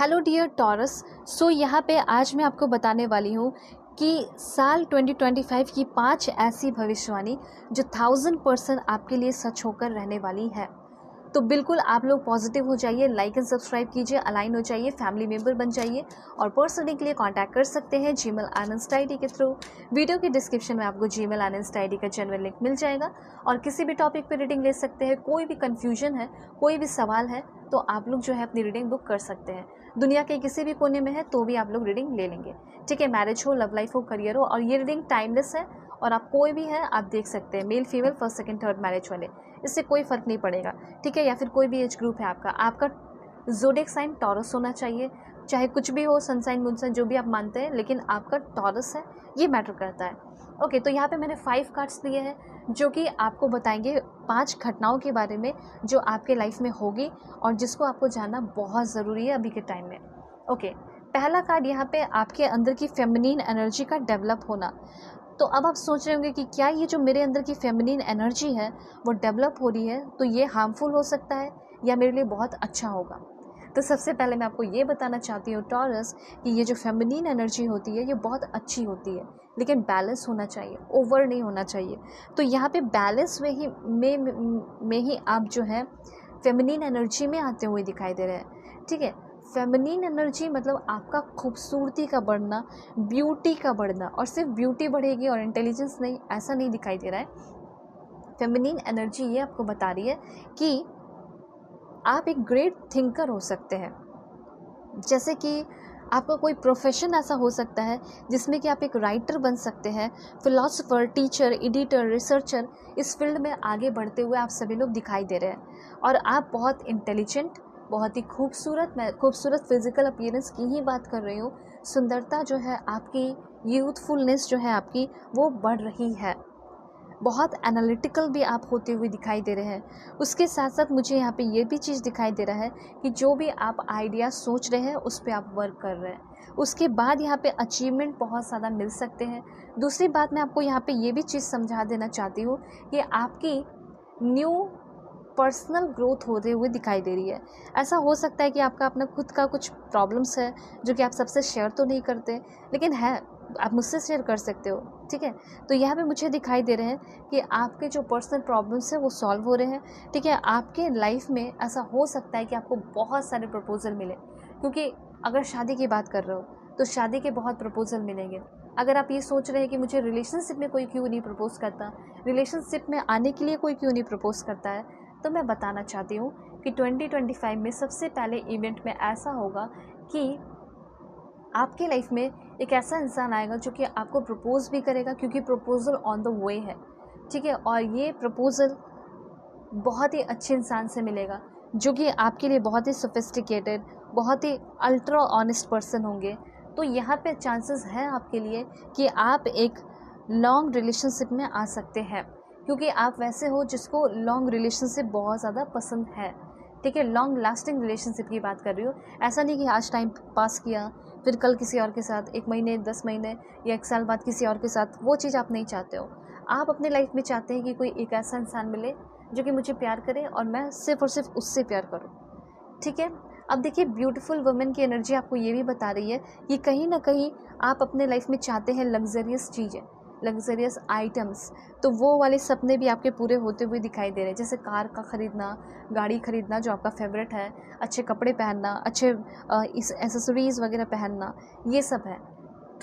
Hello dear taurus. यहाँ पे आज मैं आपको बताने वाली हूँ कि साल 2025 की 5 ऐसी भविष्यवाणी जो 1000% आपके लिए सच होकर रहने वाली है। तो बिल्कुल आप लोग पॉजिटिव हो जाइए, लाइक एंड सब्सक्राइब कीजिए, अलाइन हो जाइए, फैमिली मेम्बर बन जाइए और पर्सनली के लिए कांटेक्ट कर सकते हैं जीमेल एंड इंस्टा आईडी के थ्रू। वीडियो के डिस्क्रिप्शन में आपको जीमेल एंड इंस्टा आईडी का जेन्युइन लिंक मिल जाएगा और किसी भी टॉपिक पे रीडिंग ले सकते हैं। कोई भी कन्फ्यूजन है, कोई भी सवाल है तो आप लोग जो है अपनी रीडिंग बुक कर सकते हैं। दुनिया के किसी भी कोने में है तो भी आप लोग रीडिंग ले लेंगे। ठीक है, मैरिज हो, लव लाइफ हो, करियर हो, और ये रीडिंग टाइमलेस है और आप कोई भी है आप देख सकते हैं, male female, first second third marriage वाले, इससे कोई फ़र्क नहीं पड़ेगा। ठीक है, या फिर कोई भी एज ग्रुप है आपका ज़ोडिएक साइन टॉरस होना चाहिए, चाहे कुछ भी हो, सन साइन, मून साइन, जो भी आप मानते हैं, लेकिन आपका टॉरस है, ये मैटर करता है। ओके, तो यहाँ पे मैंने 5 कार्ड्स लिए हैं जो कि आपको बताएंगे 5 घटनाओं के बारे में जो आपके लाइफ में होगी और जिसको आपको जानना बहुत ज़रूरी है अभी के टाइम में। ओके, पहला कार्ड यहाँ पे आपके अंदर की फेमिनिन एनर्जी का डेवलप होना। तो अब आप सोच रहे होंगे कि क्या ये जो मेरे अंदर की फेमिनिन एनर्जी है वो डेवलप हो रही है तो ये हार्मफुल हो सकता है या मेरे लिए बहुत अच्छा होगा। तो सबसे पहले मैं आपको ये बताना चाहती हूँ टॉरस कि ये जो फेमिनिन एनर्जी होती है ये बहुत अच्छी होती है, लेकिन बैलेंस होना चाहिए, ओवर नहीं होना चाहिए। तो यहाँ पे बैलेंस में ही आप जो है फेमिनिन एनर्जी में आते हुए दिखाई दे रहे हैं। ठीक है, फेमिनिन एनर्जी मतलब आपका खूबसूरती का बढ़ना, ब्यूटी का बढ़ना, और सिर्फ ब्यूटी बढ़ेगी और इंटेलिजेंस नहीं, ऐसा नहीं दिखाई दे रहा है। फेमिनिन एनर्जी ये आपको बता रही है कि आप एक ग्रेट थिंकर हो सकते हैं। जैसे कि आपका कोई प्रोफेशन ऐसा हो सकता है जिसमें कि आप एक राइटर बन सकते हैं, फिलोसोफर, टीचर, एडिटर, रिसर्चर। इस फील्ड में आगे बढ़ते हुए आप सभी लोग दिखाई दे रहे हैं और आप बहुत इंटेलिजेंट, बहुत ही खूबसूरत, मैं खूबसूरत फिजिकल अपीयरेंस की ही बात कर रही हूँ। सुंदरता जो है आपकी, यूथफुलनेस जो है आपकी, वो बढ़ रही है। बहुत एनालिटिकल भी आप होते हुए दिखाई दे रहे हैं। उसके साथ साथ मुझे यहाँ पे ये भी चीज़ दिखाई दे रहा है कि जो भी आप आइडिया सोच रहे हैं उस पर आप वर्क कर रहे हैं, उसके बाद यहाँ पे अचीवमेंट बहुत ज़्यादा मिल सकते हैं। दूसरी बात मैं आपको यहाँ पे ये भी चीज़ समझा देना चाहती हूँ कि आपकी न्यू पर्सनल ग्रोथ होते हुए दिखाई दे रही है। ऐसा हो सकता है कि आपका अपना खुद का कुछ प्रॉब्लम्स है जो कि आप सबसे शेयर तो नहीं करते, लेकिन है, आप मुझसे शेयर कर सकते हो। ठीक है, तो यहाँ पे मुझे दिखाई दे रहे हैं कि आपके जो पर्सनल प्रॉब्लम्स हैं वो सॉल्व हो रहे हैं। ठीक है, आपके लाइफ में ऐसा हो सकता है कि आपको बहुत सारे प्रपोजल मिले, क्योंकि अगर शादी की बात कर रहे हो तो शादी के बहुत प्रपोजल मिलेंगे। अगर आप ये सोच रहे हैं कि मुझे रिलेशनशिप में कोई क्यों नहीं प्रपोज करता, रिलेशनशिप में आने के लिए कोई क्यों नहीं प्रपोज करता है, तो मैं बताना चाहती हूँ कि 2025 में सबसे पहले इवेंट में ऐसा होगा कि आपके लाइफ में एक ऐसा इंसान आएगा जो कि आपको प्रपोज भी करेगा, क्योंकि प्रपोजल ऑन द वे है। ठीक है, और ये प्रपोजल बहुत ही अच्छे इंसान से मिलेगा जो कि आपके लिए बहुत ही सोफिस्टिकेटेड, बहुत ही अल्ट्रा ऑनेस्ट पर्सन होंगे। तो यहाँ पे चांसेस हैं आपके लिए कि आप एक लॉन्ग रिलेशनशिप में आ सकते हैं, क्योंकि आप वैसे हो जिसको लॉन्ग रिलेशनशिप बहुत ज़्यादा पसंद है। ठीक है, लॉन्ग लास्टिंग रिलेशनशिप की बात कर रही हूँ। ऐसा नहीं कि आज टाइम पास किया फिर कल किसी और के साथ, 1 महीने, 10 महीने या 1 साल बाद किसी और के साथ, वो चीज़ आप नहीं चाहते हो। आप अपने लाइफ में चाहते हैं कि कोई एक ऐसा इंसान मिले जो कि मुझे प्यार करे और मैं सिर्फ़ और सिर्फ उससे प्यार करूँ। ठीक है, अब देखिए, ब्यूटीफुल वुमेन की एनर्जी आपको ये भी बता रही है कि कहीं ना कहीं आप अपने लाइफ में चाहते हैं लग्जरियस चीज़ें, लग्जरियस आइटम्स। तो वो वाले सपने भी आपके पूरे होते हुए दिखाई दे रहे हैं, जैसे कार का ख़रीदना, गाड़ी ख़रीदना जो आपका फेवरेट है, अच्छे कपड़े पहनना, अच्छे इस एसेसरीज़ वगैरह पहनना, ये सब है।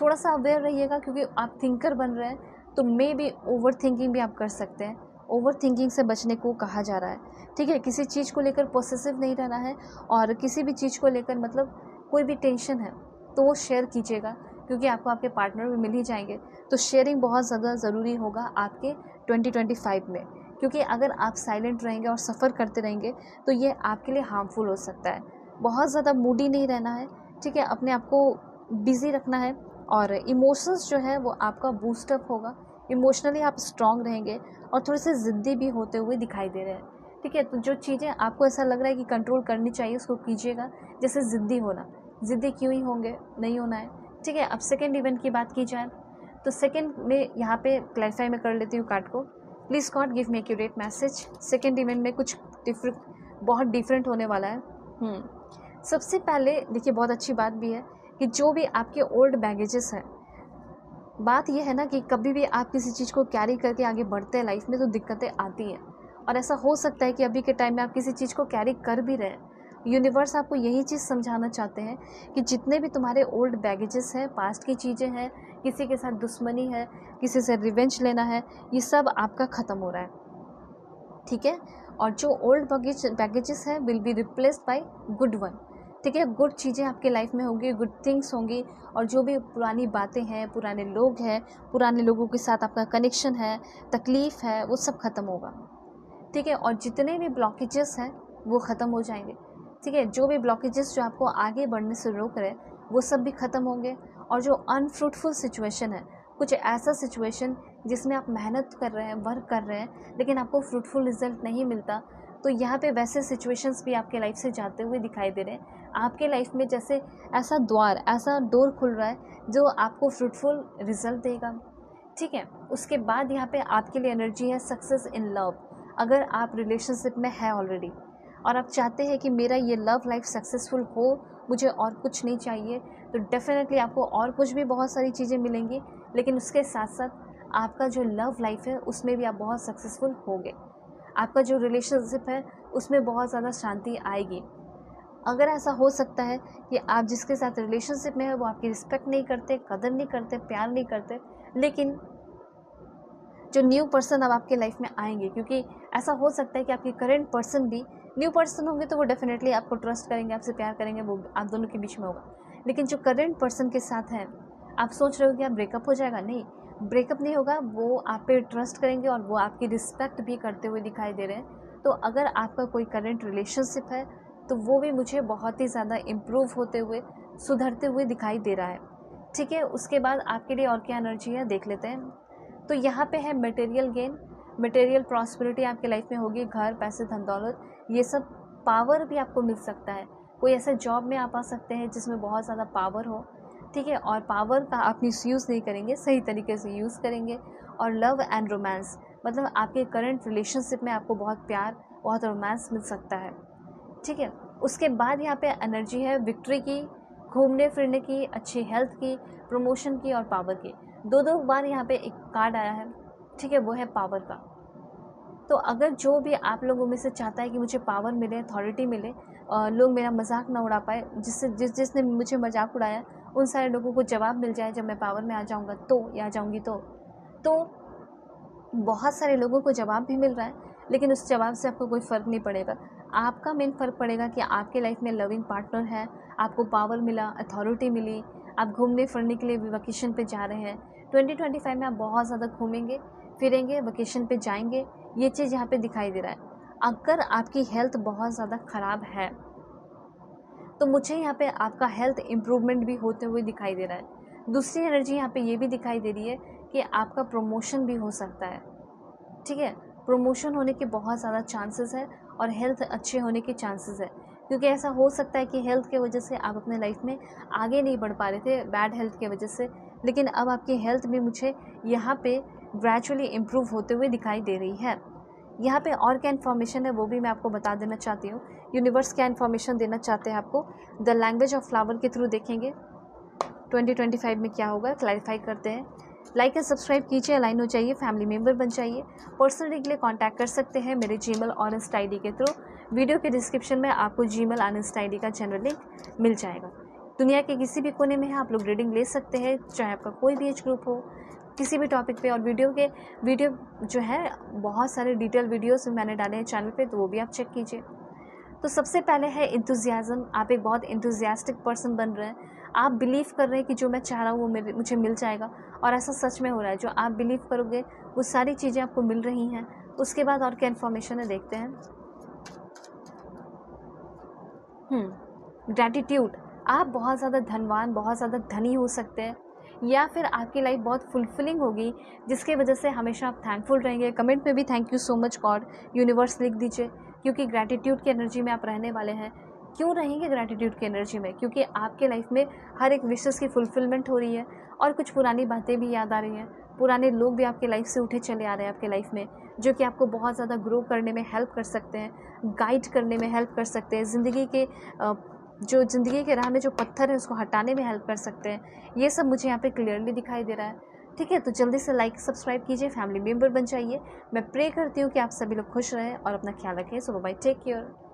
थोड़ा सा अवेयर रहिएगा क्योंकि आप थिंकर बन रहे हैं, तो मे बी ओवर थिंकिंग भी आप कर सकते हैं। ओवर थिंकिंग से बचने को कहा जा रहा है। ठीक है, किसी चीज़ को लेकर पॉसेसिव नहीं रहना है और किसी भी चीज़ को लेकर मतलब कोई भी टेंशन है तो वो शेयर कीजिएगा, क्योंकि आपको आपके पार्टनर भी मिल ही जाएंगे। तो शेयरिंग बहुत ज़्यादा ज़रूरी होगा आपके 2025 में, क्योंकि अगर आप साइलेंट रहेंगे और सफ़र करते रहेंगे तो ये आपके लिए हार्मफुल हो सकता है। बहुत ज़्यादा मूडी नहीं रहना है। ठीक है, अपने आप को बिज़ी रखना है और इमोशंस जो है वो आपका बूस्टअप होगा। इमोशनली आप स्ट्रांग रहेंगे और थोड़े से ज़िद्दी भी होते हुए दिखाई दे रहे हैं। ठीक है, तो जो चीज़ें आपको ऐसा लग रहा है कि कंट्रोल करनी चाहिए उसको कीजिएगा, जैसे ज़िद्दी होना। ज़िद्दी क्यों ही होंगे, नहीं होना है। ठीक है, अब सेकेंड इवेंट की बात की जाए तो सेकेंड में यहाँ पे क्लैरिफाई में कर लेती हूँ कार्ड को। Please God give me accurate message. Second event में कुछ बहुत डिफरेंट होने वाला है। सबसे पहले देखिए, बहुत अच्छी बात भी है कि जो भी आपके ओल्ड बैगेजेस हैं, बात यह है ना कि कभी भी आप किसी चीज़ को कैरी करके आगे बढ़ते हैं लाइफ में तो दिक्कतें आती हैं। और ऐसा हो सकता है कि अभी के टाइम में आप किसी चीज़ को कैरी कर भी रहे हैं। यूनिवर्स आपको यही चीज़ समझाना चाहते हैं कि जितने भी तुम्हारे ओल्ड बैगेजेस हैं, पास्ट की चीज़ें हैं, किसी के साथ दुश्मनी है, किसी से रिवेंज लेना है, ये सब आपका ख़त्म हो रहा है, ठीक है। और जो ओल्ड बैगेजेस हैं will be replaced by good one, ठीक है। गुड चीज़ें आपके लाइफ में होंगी, गुड थिंग्स होंगी, और जो भी पुरानी बातें हैं, पुराने लोग हैं, पुराने लोगों के साथ आपका कनेक्शन है, तकलीफ़ है, वो सब ख़त्म होगा, ठीक है। और जितने भी ब्लॉकेजेस हैं वो ख़त्म हो जाएंगे, ठीक है। जो भी ब्लॉकेजेस जो आपको आगे बढ़ने से रोक रहे हैं वो सब भी ख़त्म होंगे। और जो अनफ्रूटफुल सिचुएशन है, कुछ ऐसा सिचुएशन जिसमें आप मेहनत कर रहे हैं, वर्क कर रहे हैं, लेकिन आपको फ्रूटफुल रिजल्ट नहीं मिलता, तो यहाँ पे वैसे सिचुएशंस भी आपके लाइफ से जाते हुए दिखाई दे रहे हैं। आपके लाइफ में जैसे ऐसा द्वार, ऐसा डोर खुल रहा है जो आपको फ्रूटफुल रिजल्ट देगा, ठीक है। उसके बाद यहाँ पे आपके लिए एनर्जी है सक्सेस इन लव। अगर आप रिलेशनशिप में है ऑलरेडी और आप चाहते हैं कि मेरा ये लव लाइफ सक्सेसफुल हो, मुझे और कुछ नहीं चाहिए, तो डेफिनेटली आपको और कुछ भी बहुत सारी चीज़ें मिलेंगी, लेकिन उसके साथ साथ आपका जो लव लाइफ है उसमें भी आप बहुत सक्सेसफुल होगे। आपका जो रिलेशनशिप है उसमें बहुत ज़्यादा शांति आएगी। अगर ऐसा हो सकता है कि आप जिसके साथ रिलेशनशिप में है वो आपकी रिस्पेक्ट नहीं करते, कदर नहीं करते, प्यार नहीं करते, लेकिन जो न्यू पर्सन अब आपके लाइफ में आएंगे, क्योंकि ऐसा हो सकता है कि आपके करंट पर्सन भी न्यू पर्सन होंगे, तो वो डेफिनेटली आपको ट्रस्ट करेंगे, आपसे प्यार करेंगे, वो आप दोनों के बीच में होगा। लेकिन जो करंट पर्सन के साथ हैं, आप सोच रहे हो कि आप ब्रेकअप हो जाएगा, नहीं, ब्रेकअप नहीं होगा। वो आप पे ट्रस्ट करेंगे और वो आपकी रिस्पेक्ट भी करते हुए दिखाई दे रहे हैं। तो अगर आपका कोई करंट रिलेशनशिप है तो वो भी मुझे बहुत ही ज़्यादा इम्प्रूव होते हुए, सुधरते हुए दिखाई दे रहा है, ठीक है। उसके बाद आपके लिए और क्या एनर्जी है देख लेते हैं। तो यहाँ पे है मटेरियल गेन, मटेरियल प्रॉस्पेरिटी आपके लाइफ में होगी, घर, पैसे, धन दौलत, ये सब। पावर भी आपको मिल सकता है, कोई ऐसे जॉब में आप आ सकते हैं जिसमें बहुत ज़्यादा पावर हो, ठीक है। और पावर का आप मिसयूज़ नहीं करेंगे, सही तरीके से यूज़ करेंगे। और लव एंड रोमांस, मतलब आपके करंट रिलेशनशिप में आपको बहुत प्यार, बहुत रोमांस मिल सकता है, ठीक है। उसके बाद यहाँ पे एनर्जी है विक्ट्री की, घूमने फिरने की, अच्छी हेल्थ की, प्रमोशन की और पावर की। दो बार यहाँ पे एक कार्ड आया है, ठीक है, वो है पावर का। तो अगर जो भी आप लोगों में से चाहता है कि मुझे पावर मिले, अथॉरिटी मिले, लोग मेरा मजाक ना उड़ा पाए, जिसने मुझे मजाक उड़ाया उन सारे लोगों को जवाब मिल जाए जब मैं पावर में आ जाऊँगा तो, या आ जाऊँगी तो बहुत सारे लोगों को जवाब भी मिल रहा है, लेकिन उस जवाब से आपको कोई फ़र्क नहीं पड़ेगा। आपका मेन फ़र्क पड़ेगा कि आपके लाइफ में लविंग पार्टनर है, आपको पावर मिला, अथॉरिटी मिली, आप घूमने फिरने के लिए वेकेशन पे जा रहे हैं। 2025 में आप बहुत ज़्यादा घूमेंगे फिरेंगे, वेकेशन पे जाएंगे, ये चीज़ यहाँ पे दिखाई दे रहा है। अगर आपकी हेल्थ बहुत ज़्यादा ख़राब है तो मुझे यहाँ पे आपका हेल्थ इम्प्रूवमेंट भी होते हुए दिखाई दे रहा है। दूसरी एनर्जी यहाँ पे ये भी दिखाई दे रही है कि आपका प्रमोशन भी हो सकता है, ठीक है। प्रमोशन होने के बहुत ज़्यादा चांसेस है और हेल्थ अच्छे होने के चांसेस है, क्योंकि ऐसा हो सकता है कि हेल्थ के वजह से आप अपने लाइफ में आगे नहीं बढ़ पा रहे थे, बैड हेल्थ की वजह से, लेकिन अब आपकी हेल्थ भी मुझे यहाँ पे ग्रेजुअली इम्प्रूव होते हुए दिखाई दे रही है। यहाँ पे और क्या इन्फॉर्मेशन है वो भी मैं आपको बता देना चाहती हूँ। यूनिवर्स क्या इन्फॉर्मेशन देना चाहते हैं आपको, द लैंग्वेज ऑफ फ्लावर के थ्रू देखेंगे 2025 में क्या होगा, क्लैरिफाई करते हैं। लाइक एंड सब्सक्राइब कीजिए, अलाइन हो जाइए, फैमिली मेम्बर बन जाइए। पर्सनली के लिए कांटेक्ट कर सकते हैं मेरे जीमेल और इंस्टा आईडी के थ्रू। वीडियो के डिस्क्रिप्शन में आपको जीमेल और इंस्टा आईडी का जनरल लिंक मिल जाएगा। दुनिया के किसी भी कोने में है आप लोग रीडिंग ले सकते हैं, चाहे आपका कोई भी एज ग्रुप हो, किसी भी टॉपिक पे। और वीडियो जो है बहुत सारे डिटेल वीडियोस मैंने डाले हैं चैनल पे, तो वो भी आप चेक कीजिए। तो सबसे पहले है इंथुजियाज़म। आप एक बहुत इंथुजियास्टिक पर्सन बन रहे हैं, आप बिलीव कर रहे हैं कि जो मैं चाह रहा हूँ वो मुझे मिल जाएगा, और ऐसा सच में हो रहा है। जो आप बिलीव करोगे वो सारी चीज़ें आपको मिल रही हैं। उसके बाद और क्या इन्फॉर्मेशन है देखते हैं। ग्रैटिट्यूड, आप बहुत ज़्यादा धनवान, बहुत ज़्यादा धनी हो सकते हैं, या फिर आपकी लाइफ बहुत फुलफिलिंग होगी जिसकी वजह से हमेशा आप थैंकफुल रहेंगे। कमेंट में भी thank you so much God universe लिख दीजिए, क्योंकि ग्रैटिट्यूड की एनर्जी में आप रहने वाले हैं। क्यों रहेंगे ग्रैटिट्यूड की एनर्जी में? क्योंकि आपके लाइफ में हर एक विशेस की फुलफिलमेंट हो रही है, और कुछ पुरानी बातें भी याद आ रही हैं। पुराने लोग भी आपके लाइफ से उठे चले आ रहे हैं आपके लाइफ में, जो कि आपको बहुत ज़्यादा ग्रो करने में हेल्प कर सकते हैं, गाइड करने में हेल्प कर सकते हैं, ज़िंदगी के जो ज़िंदगी के राह में जो पत्थर है उसको हटाने में हेल्प कर सकते हैं, ये सब मुझे यहाँ पे क्लियरली दिखाई दे रहा है। ठीक है, तो जल्दी से लाइक सब्सक्राइब कीजिए, फैमिली मेम्बर बन जाइए। मैं प्रे करती हूँ कि आप सभी लोग खुश रहें और अपना ख्याल रखें। सो बाय, टेक केयर।